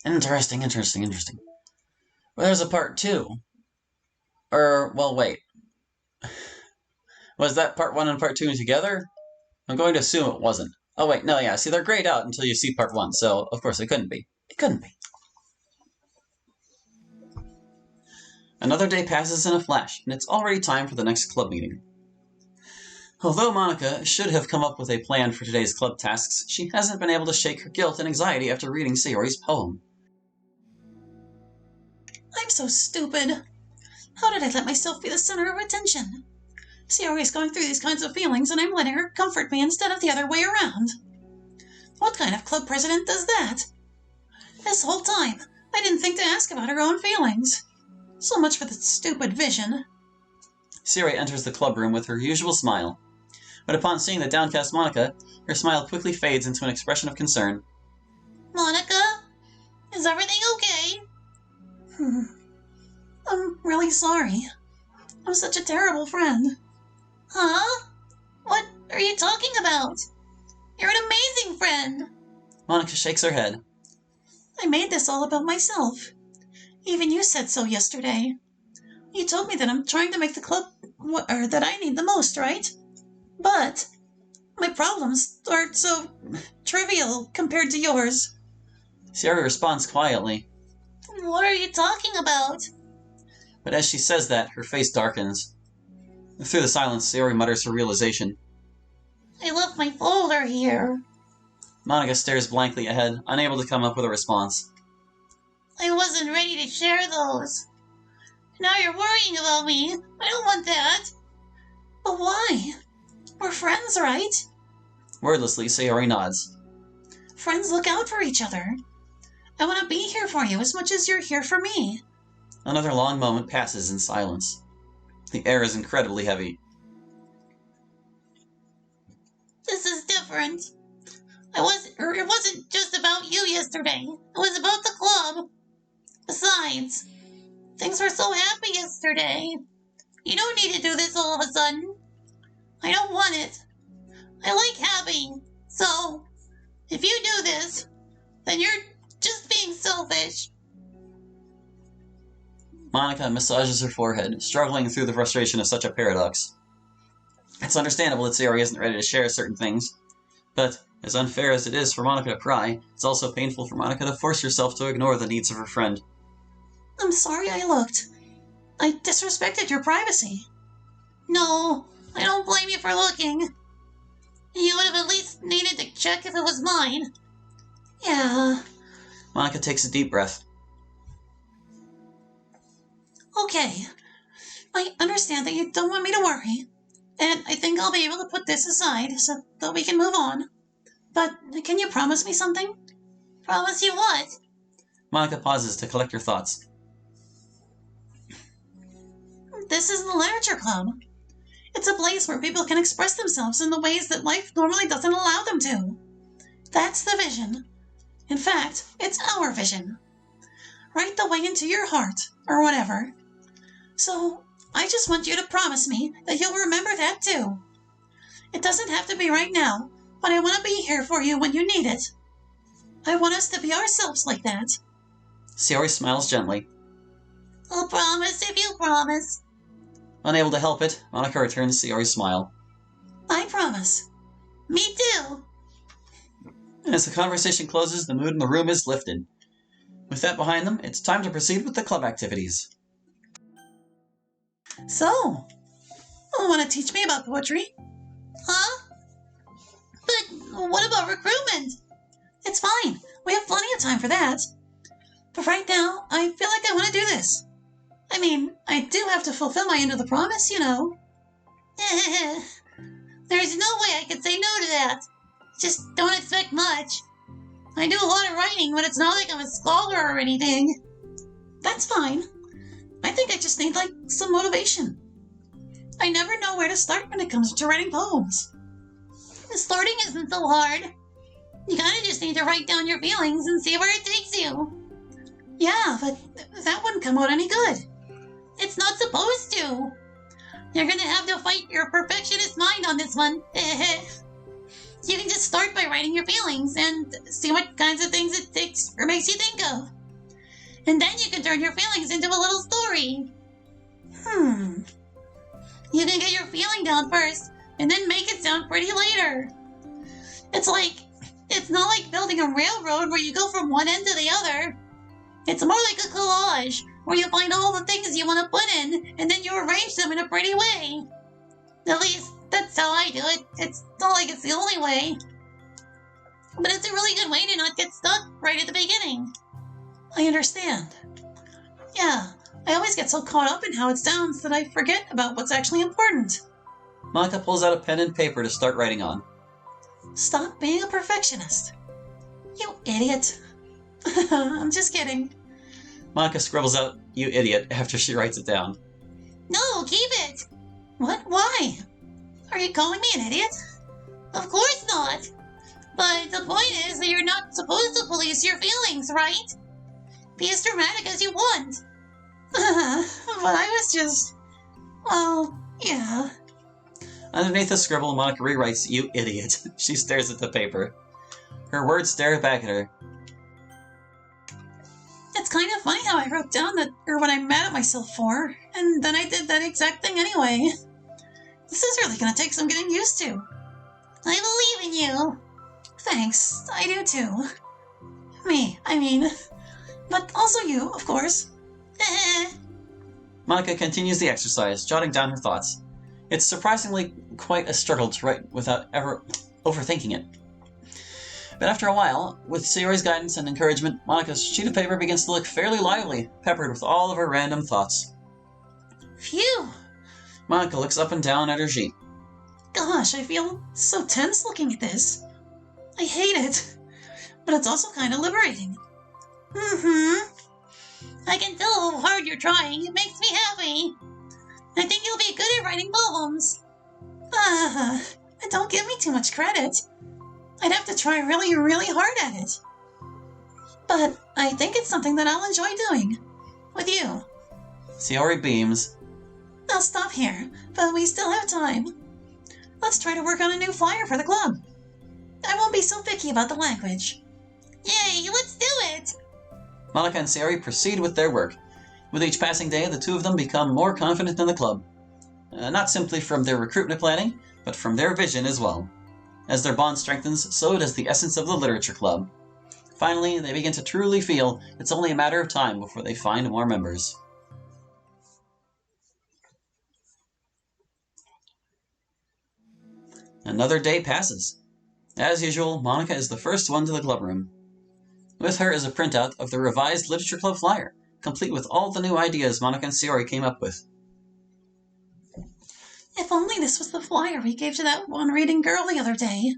Interesting. Well, there's a part 2. Well, wait. Was that part 1 and part 2 together? I'm going to assume it wasn't. Oh, wait, no, yeah, see, they're grayed out until you see part 1, so, of course, it couldn't be. Another day passes in a flash, and it's already time for the next club meeting. Although Monica should have come up with a plan for today's club tasks, she hasn't been able to shake her guilt and anxiety after reading Sayori's poem. I'm so stupid. How did I let myself be the center of attention? Sayori's going through these kinds of feelings, and I'm letting her comfort me instead of the other way around. What kind of club president does that? This whole time, I didn't think to ask about her own feelings. So much for the stupid vision. Sayori enters the club room with her usual smile. But upon seeing the downcast Monica, her smile quickly fades into an expression of concern. Monica? Is everything okay? I'm really sorry. I'm such a terrible friend. Huh? What are you talking about? You're an amazing friend. Monica shakes her head. I made this all about myself. Even you said so yesterday. You told me that I'm trying to make the club that I need the most, right? But my problems are so trivial compared to yours. Sayori responds quietly. What are you talking about? But as she says that, her face darkens. Through the silence, Sayori mutters her realization. I left my folder here. Monica stares blankly ahead, unable to come up with a response. I wasn't ready to share those. Now you're worrying about me. I don't want that. But why? We're friends, right? Wordlessly, Sayori nods. Friends look out for each other. I want to be here for you as much as you're here for me. Another long moment passes in silence. The air is incredibly heavy. This is different. It wasn't just about you yesterday. It was about the club. Besides, things were so happy yesterday. You don't need to do this all of a sudden. I don't want it. I like happy. So, if you do this, then you're just being selfish. Monica massages her forehead, struggling through the frustration of such a paradox. It's understandable that Sayori isn't ready to share certain things, but as unfair as it is for Monica to pry, it's also painful for Monica to force herself to ignore the needs of her friend. I'm sorry I looked. I disrespected your privacy. No, I don't blame you for looking. You would have at least needed to check if it was mine. Yeah. Monica takes a deep breath. Okay. I understand that you don't want me to worry, and I think I'll be able to put this aside so that we can move on. But can you promise me something? Promise you what? Monica pauses to collect her thoughts. This is the Literature Club. It's a place where people can express themselves in the ways that life normally doesn't allow them to. That's the vision. In fact, it's our vision. Right the way into your heart, or whatever. So, I just want you to promise me that you'll remember that too. It doesn't have to be right now, but I want to be here for you when you need it. I want us to be ourselves like that. Sayori smiles gently. I'll promise if you promise. Unable to help it, Monica returns Sayori's smile. I promise. Me too. As the conversation closes, the mood in the room is lifted. With that behind them, it's time to proceed with the club activities. So, want to teach me about poetry? Huh? But what about recruitment? It's fine. We have plenty of time for that. But right now, I feel like I want to do this. I mean, I do have to fulfill my end of the promise, you know. There's no way I could say no to that. Just don't expect much. I do a lot of writing, but it's not like I'm a scholar or anything. That's fine. I think I just need, some motivation. I never know where to start when it comes to writing poems. Starting isn't so hard. You kind of just need to write down your feelings and see where it takes you. Yeah, but that wouldn't come out any good. It's not supposed to. You're gonna have to fight your perfectionist mind on this one. You can just start by writing your feelings and see what kinds of things it takes or makes you think of. And then you can turn your feelings into a little story. You can get your feeling down first, and then make it sound pretty later. It's not like building a railroad where you go from one end to the other. It's more like a collage, where you find all the things you want to put in, and then you arrange them in a pretty way. At least, that's how I do it. It's not like it's the only way. But it's a really good way to not get stuck right at the beginning. I understand. Yeah, I always get so caught up in how it sounds that I forget about what's actually important. Monica pulls out a pen and paper to start writing on. Stop being a perfectionist. You idiot. I'm just kidding. Monica scribbles out, "You idiot," after she writes it down. No, keep it. What? Why? Are you calling me an idiot? Of course not. But the point is that you're not supposed to police your feelings, right? Be as dramatic as you want. But I was just... Well, yeah. Underneath the scribble, Monica rewrites, "You idiot." She stares at the paper. Her words stare back at her. It's kind of funny how I wrote down what I'm mad at myself for, and then I did that exact thing anyway. This is really gonna take some getting used to. I believe in you. Thanks, I do too. Me, I mean. But also you, of course. Monica continues the exercise, jotting down her thoughts. It's surprisingly quite a struggle to write without ever overthinking it. But after a while, with Sayori's guidance and encouragement, Monica's sheet of paper begins to look fairly lively, peppered with all of her random thoughts. Phew! Monica looks up and down at her sheet. Gosh, I feel so tense looking at this. I hate it. But it's also kind of liberating. I can tell how hard you're trying. It makes me happy. I think you'll be good at writing poems. Don't give me too much credit. I'd have to try really, really hard at it. But I think it's something that I'll enjoy doing. With you. Sayori beams. I'll stop here, but we still have time. Let's try to work on a new flyer for the club. I won't be so picky about the language. Yay, let's do it! Monica and Sayori proceed with their work. With each passing day, the two of them become more confident in the club. Not simply from their recruitment planning, but from their vision as well. As their bond strengthens, so does the essence of the literature club. Finally, they begin to truly feel it's only a matter of time before they find more members. Another day passes. As usual, Monica is the first one to the club room. With her is a printout of the revised Literature Club flyer, complete with all the new ideas Monica and Sayori came up with. If only this was the flyer we gave to that one reading girl the other day.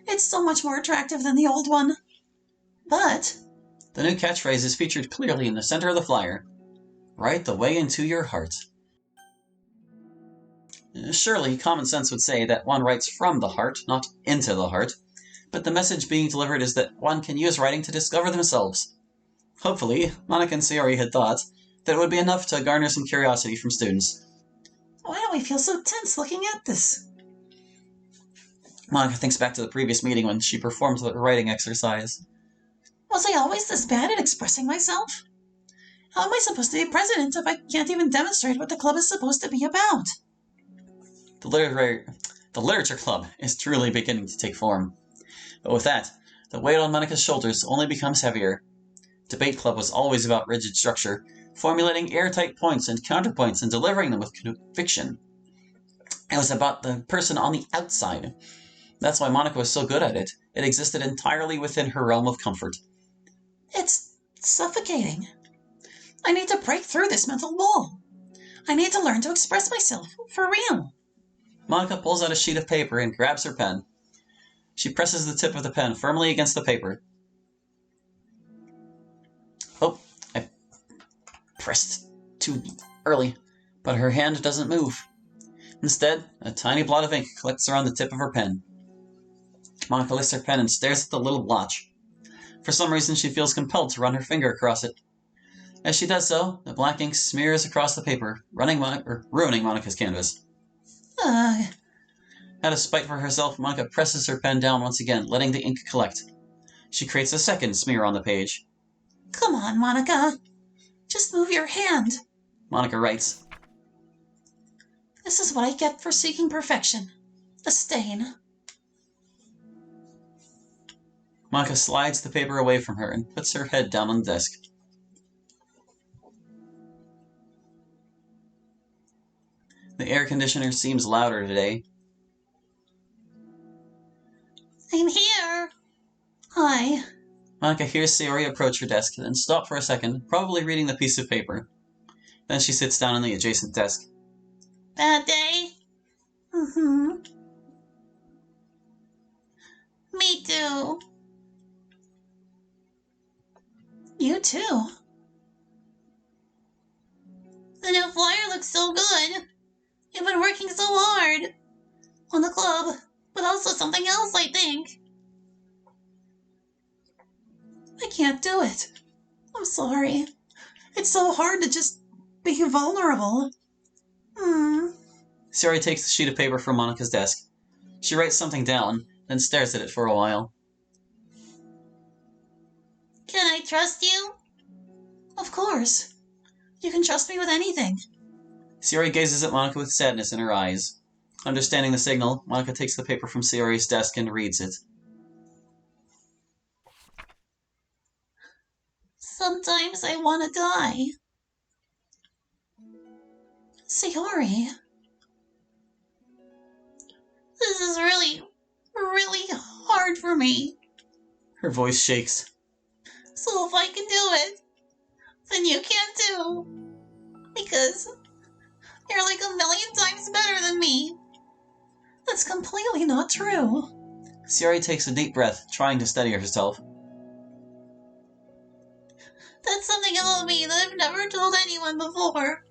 It's so much more attractive than the old one. But... The new catchphrase is featured clearly in the center of the flyer. Write the way into your heart. Surely, common sense would say that one writes from the heart, not into the heart, but the message being delivered is that one can use writing to discover themselves. Hopefully, Monica and Sayori had thought that it would be enough to garner some curiosity from students. Why do I feel so tense looking at this? Monica thinks back to the previous meeting when she performed the writing exercise. Was I always this bad at expressing myself? How am I supposed to be president if I can't even demonstrate what the club is supposed to be about? The literature club is truly beginning to take form. But with that, the weight on Monica's shoulders only becomes heavier. Debate club was always about rigid structure, formulating airtight points and counterpoints and delivering them with conviction. It was about the person on the outside. That's why Monica was so good at it. It existed entirely within her realm of comfort. It's suffocating. I need to break through this mental wall. I need to learn to express myself, for real. Monica pulls out a sheet of paper and grabs her pen. She presses the tip of the pen firmly against the paper. Oh, I pressed too early, but her hand doesn't move. Instead, a tiny blot of ink collects around the tip of her pen. Monica lifts her pen and stares at the little blotch. For some reason, she feels compelled to run her finger across it. As she does so, the black ink smears across the paper, ruining Monica's canvas. Out of spite for herself, Monica presses her pen down once again, letting the ink collect. She creates a second smear on the page. Come on, Monica. Just move your hand. Monica writes. This is what I get for seeking perfection. A stain. Monica slides the paper away from her and puts her head down on the desk. The air conditioner seems louder today. I'm here. Hi. Monica hears Sayori approach her desk, then stop for a second, probably reading the piece of paper. Then she sits down on the adjacent desk. Bad day? Mm-hmm. Me too. You too. The new flyer looks so good. You've been working so hard. On the club, but also something else, I think. I can't do it. I'm sorry. It's so hard to just be vulnerable. Sayori takes the sheet of paper from Monica's desk. She writes something down, then stares at it for a while. Can I trust you? Of course. You can trust me with anything. Sayori gazes at Monica with sadness in her eyes. Understanding the signal, Monica takes the paper from Sayori's desk and reads it. Sometimes I want to die. Sayori. This is really hard for me. Her voice shakes. So if I can do it, then you can too. Because you're like a million times better than me. That's completely not true. Sayori takes a deep breath, trying to steady herself. That's something about me that I've never told anyone before.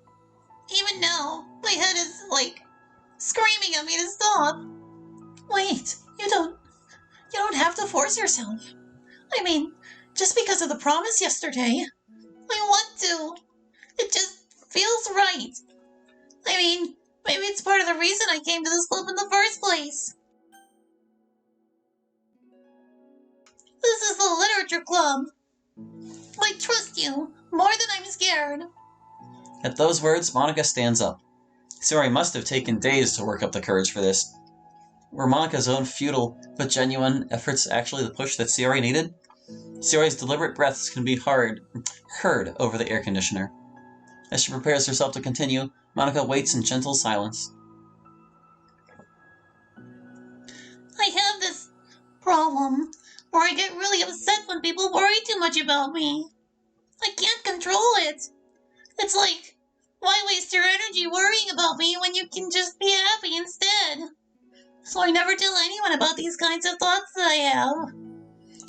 Even now, my head is like screaming at me to stop. Wait, you don't have to force yourself. I mean, just because of the promise yesterday, I want to. It just feels right. I mean, maybe it's part of the reason I came to this club in the first place. This is the literature club. I trust you more than I'm scared. At those words, Monica stands up. Sayori must have taken days to work up the courage for this. Were Monica's own futile but genuine efforts actually the push that Sayori needed? Sayori's deliberate breaths can be heard over the air conditioner. As she prepares herself to continue, Monica waits in gentle silence. I have this problem where I get really upset when people worry too much about me. I can't control it. It's like, why waste your energy worrying about me when you can just be happy instead? So I never tell anyone about these kinds of thoughts that I have.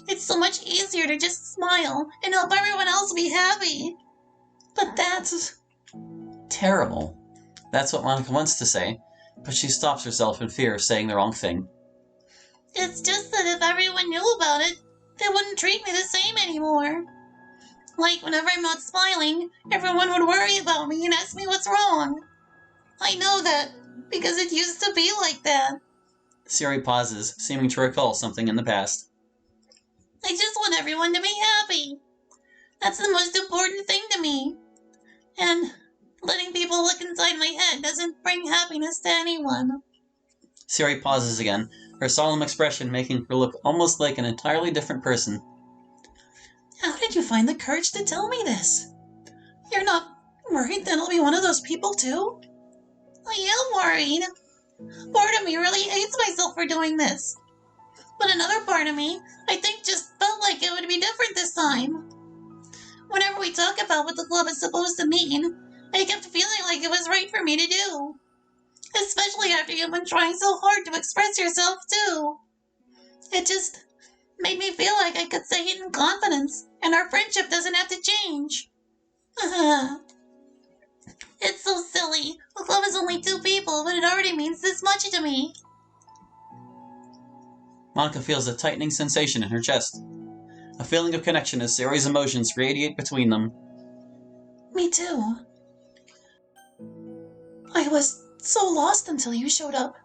It's so much easier to just smile and help everyone else be happy. But that's terrible. That's what Monica wants to say, but she stops herself in fear of saying the wrong thing. It's just that if everyone knew about it, they wouldn't treat me the same anymore. Like, whenever I'm not smiling, everyone would worry about me and ask me what's wrong. I know that, because it used to be like that. Sayori pauses, seeming to recall something in the past. I just want everyone to be happy. That's the most important thing to me. And letting people look inside my head doesn't bring happiness to anyone. Sayori pauses again, her solemn expression making her look almost like an entirely different person. How did you find the courage to tell me this? You're not worried that I'll be one of those people too? I am worried. Part of me really hates myself for doing this. But another part of me, I think, just felt like it would be different this time. Whenever we talk about what the club is supposed to mean, I kept feeling like it was right for me to do. Especially after you've been trying so hard to express yourself too. It just made me feel like I could say it in confidence, and our friendship doesn't have to change. It's so silly. The club is only 2 people, but it already means this much to me. Monica feels a tightening sensation in her chest. A feeling of connection as Sayori's emotions radiate between them. Me too. I was so lost until you showed up.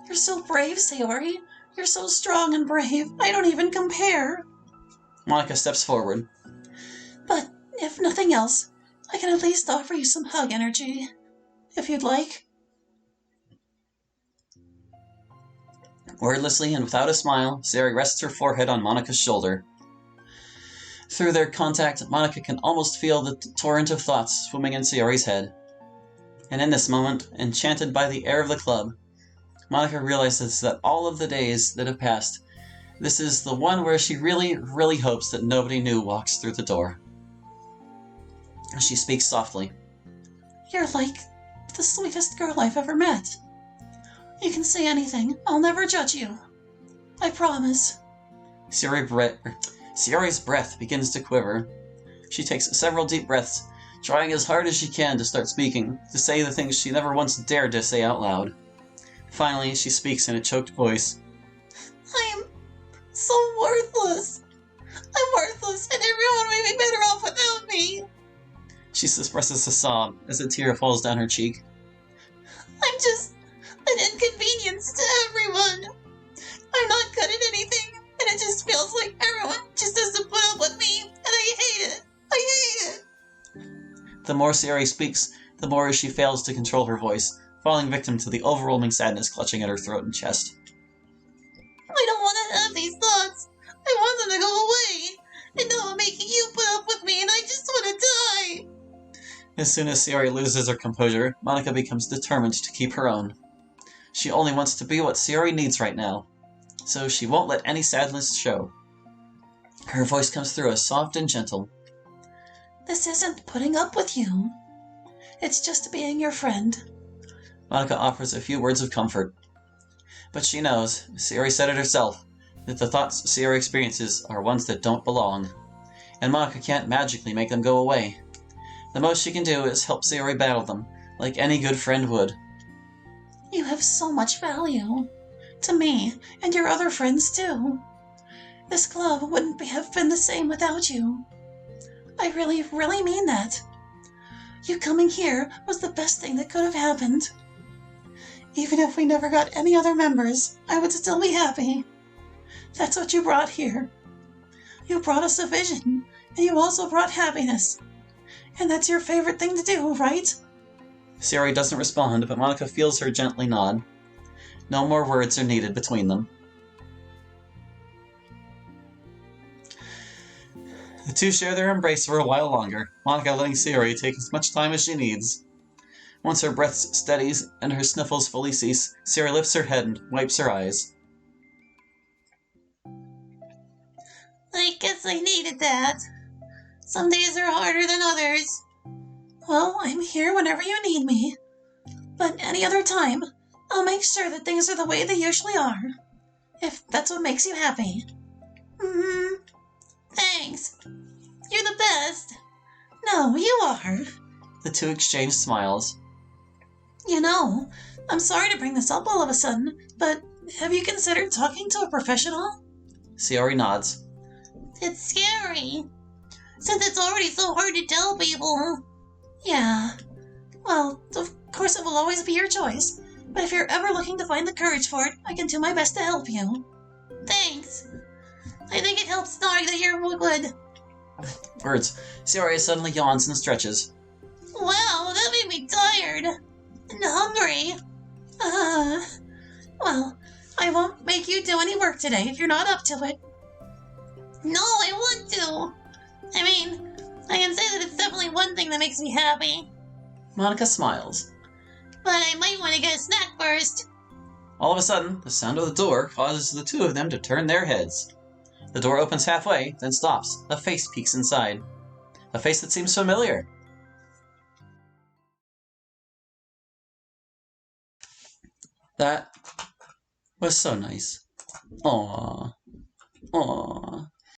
You're so brave, Sayori. You're so strong and brave. I don't even compare. Monica steps forward. But if nothing else, I can at least offer you some hug energy, if you'd like. Wordlessly and without a smile, Sayori rests her forehead on Monica's shoulder. Through their contact, Monica can almost feel the torrent of thoughts swimming in Sayori's head. And in this moment, enchanted by the air of the club, Monica realizes that all of the days that have passed, this is the one where she really, really hopes that nobody new walks through the door. She speaks softly. You're like the sweetest girl I've ever met. You can say anything. I'll never judge you. I promise. Sayori's breath begins to quiver. She takes several deep breaths, trying as hard as she can to start speaking, to say the things she never once dared to say out loud. Finally, she speaks in a choked voice. I'm so worthless. I'm worthless, and everyone may be better off without me. She suppresses a sob as a tear falls down her cheek. I'm just an inconvenience to everyone. I'm not good at anything, and it just feels like everyone just has to put up with me, and I hate it. I hate it. The more Sayori speaks, the more she fails to control her voice, falling victim to the overwhelming sadness clutching at her throat and chest. I don't want to have these thoughts. I want them to go away. And now I'm making you put up with me, and I just want to die. As soon as Sayori loses her composure, Monica becomes determined to keep her own. She only wants to be what Sayori needs right now, so she won't let any sadness show. Her voice comes through as soft and gentle. This isn't putting up with you. It's just being your friend. Monica offers a few words of comfort. But she knows, Sayori said it herself, that the thoughts Sayori experiences are ones that don't belong, and Monica can't magically make them go away. The most she can do is help Sayori battle them, like any good friend would. You have so much value. To me, and your other friends too. This club wouldn't have been the same without you. I really, really mean that. You coming here was the best thing that could have happened. Even if we never got any other members, I would still be happy. That's what you brought here. You brought us a vision, and you also brought happiness. And that's your favorite thing to do, right? Sayori doesn't respond, but Monica feels her gently nod. No more words are needed between them. The two share their embrace for a while longer, Monica letting Sayori take as much time as she needs. Once her breath steadies and her sniffles fully cease, Sayori lifts her head and wipes her eyes. I guess I needed that. Some days are harder than others. Well, I'm here whenever you need me. But any other time, I'll make sure that things are the way they usually are. If that's what makes you happy. Thanks. You're the best. No, you are. The two exchange smiles. You know, I'm sorry to bring this up all of a sudden, but have you considered talking to a professional? Sayori nods. It's scary. Since it's already so hard to tell people. Yeah. Well, of course it will always be your choice. But if you're ever looking to find the courage for it, I can do my best to help you. Thanks. I think it helps knowing that you're good. Words. Sayori suddenly yawns and stretches. Wow, that made me tired. And hungry. Well, I won't make you do any work today if you're not up to it. No, I want to. I mean, I can say that it's definitely one thing that makes me happy. Monica smiles. But I might want to get a snack first. All of a sudden, the sound of the door causes the two of them to turn their heads. The door opens halfway, then stops. A face peeks inside. A face that seems familiar. That was so nice. Aww. Aww.